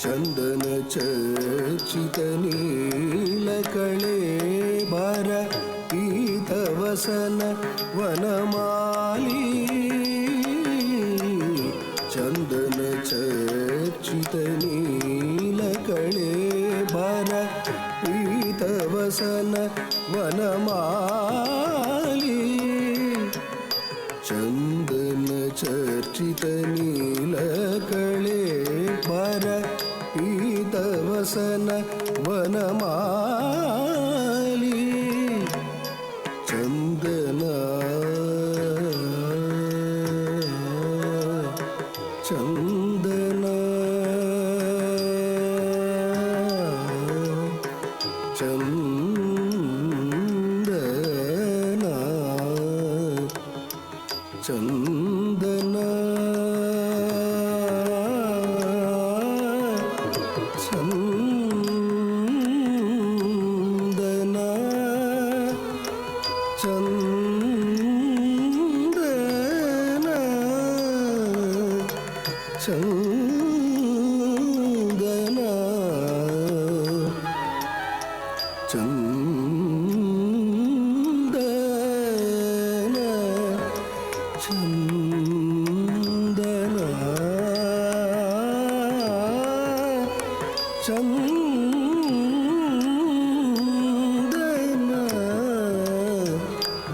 ಚಂದನ ಚರ್ಚಿತ ನೀಲಕಳೆ ಬರ ಪೀತವಸನ ವನಮಾಲಿ ಚಂದನ ಚರ್ಚಿತ ನೀಲಕಳೆ ಬರ ಪೀತವಸನ ವನಮಾಲಿ ಚಂದನ ಚರ್ಚಿತ ನೀಲಕಳೆ ಬರ ಪೀತವಸನ ವನಮಾಲಿ ಚಂದನ ಚಂದನ ಚಂದನ ಚಂದನ ಚಂದನ ಚಂದನ ಚಂದನ ಚಂದನ ಚಂದನ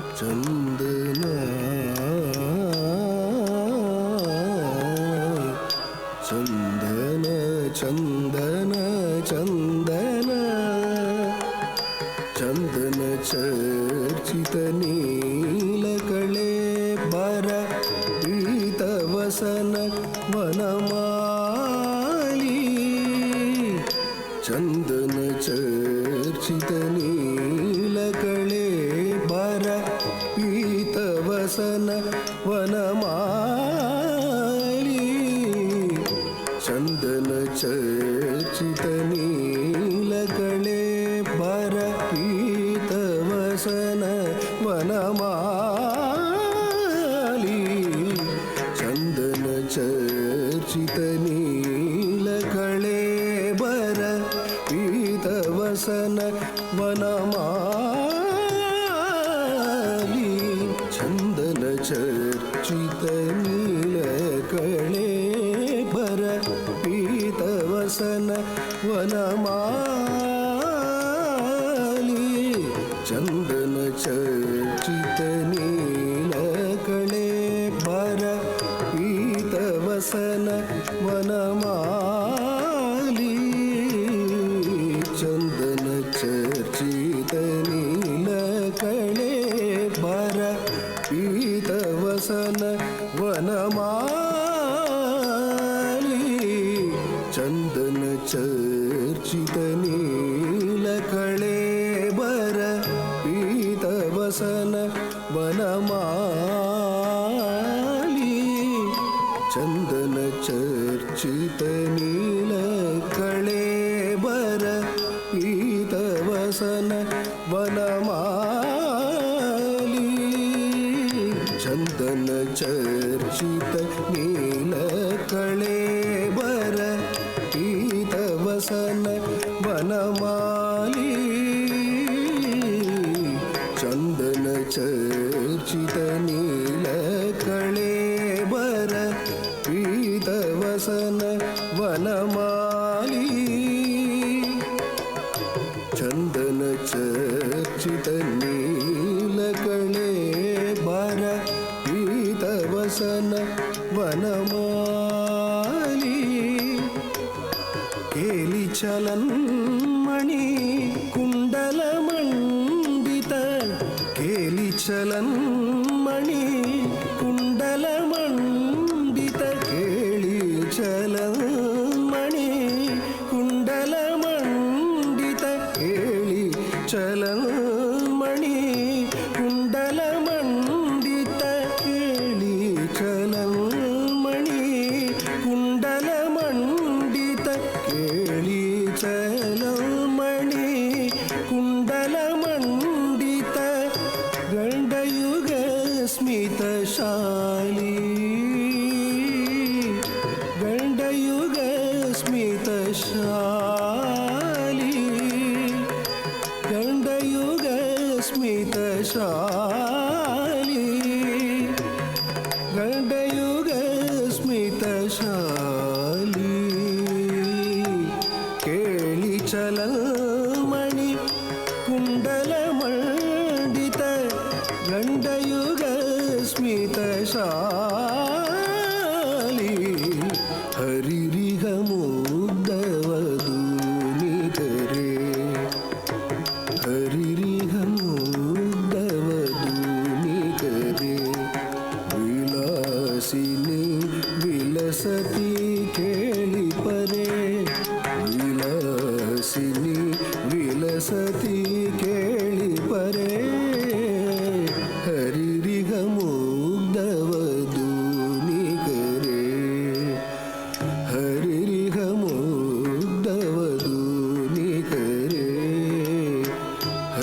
ಚಂದನ ಚಂದನ ಚಂದನ ಚಂದನ ಚಂದನ ಚಂದನ ಚರ್ಚಿತ ನೀಲಕಳೆ ಬರ ಪೀತವಸನ ವನಮಾಲಿ ಚಂದನ ಚರ್ಚಿತ ನೀಲಕಳೆ ಬರ ಪೀತವಸನ ವನಮಾಲಿ ಚಂದನ ಚರ್ಚಿತ ನೀಲಕಳೆ ಬರ ಪೀತವಸನ ವನಮಾಲಿ ಚಂದನ ಚರ್ಚಿತ ನೀಲಕಳೆ ಬರ ಪೀತವಸನ ವನಮಾಲಿ ಚಂದನ ಚರ್ಚಿತ ನೀಲಕಳೆ ಬರ ಪೀತವಸನ ವನಮಾಲಿ ಚಂದನ ಚರ್ಚಿತ ನೀಲಕಳೆ ಬರ ಪೀತವಸನ ವನಮಾಲಿ ಚಂದನ ಚರ್ಚಿತ ನೀಲಕಳೆ ಬರ ಪೀತವಸನ ವನಮಾಲಿ ಚಂದನ ಚರ್ಚಿತ ನೀಲಕಳೆ ಬರ ಪೀತವಸನ ವನಮಾಲಿ ಚಂದನ ಚರ್ಚಿತ ನೀಲಕಳೆ ಬರ ಪೀತವಸನ ವನಮಾಲಿ ಚಂದನ ಚರ್ಚಿತ ನೀಲಕಳೆ ಬರ ಪೀತವಸನ ವನಮಾಲಿ ಚಂದನ ಚರ್ಚಿತ ನೀಲಕಳೆ ಬರ ಪೀತವಸನ ವನಮಾಲಿ ಚಂದನ ಚರ್ಚಿತ ನೀಲಕಳೆ ಬರ ಪೀತವಸನ ವನಮಾಲಿ ಕೇಲಿ ಚಲನ್ಮಣಿ ಕುಂಡಲ ಮಂಡಿತ ಕೇಲಿ ಚಲನ್ಮಣಿ ಕುಂಡಲ ಮಂಡಿತ ಕೇಳಿ ಚಲನ್ಮಣಿ ಕುಂಡಲ ಮಂಡಿತ ಕೇಳಿ ಚಲನ್ಮಣಿ ಕುಂಡಲ ಮಂಡಿತ ಕೇಳಿ ಚಲನ್ಮಣಿ ಕುಂಡಲ ಮಂಡಿತ ಕೇಳಿ ಚಲನ್ಮಣಿ ಕುಂಡಲ ಮಂಡಿತ ಗಂಡಯುಗ ಸ್ಮಿತ ಶಾಲಿ ಗಂಡಯುಗ ಸ್ಮಿತ ಗಂಡಯುಗ ಸ್ಮಿತಶಾಲಿ ಗಂಡಯುಗ ಸ್ಮಿತಶಾಲಿ ಕೇಳಿ ಚಲಮಣಿ ಕುಂಡಲ ಮಂಡಿತ ಗಂಡಯುಗ ಸ್ಮಿತಶಾಲಿ ಹರಿರಿಗಮೋ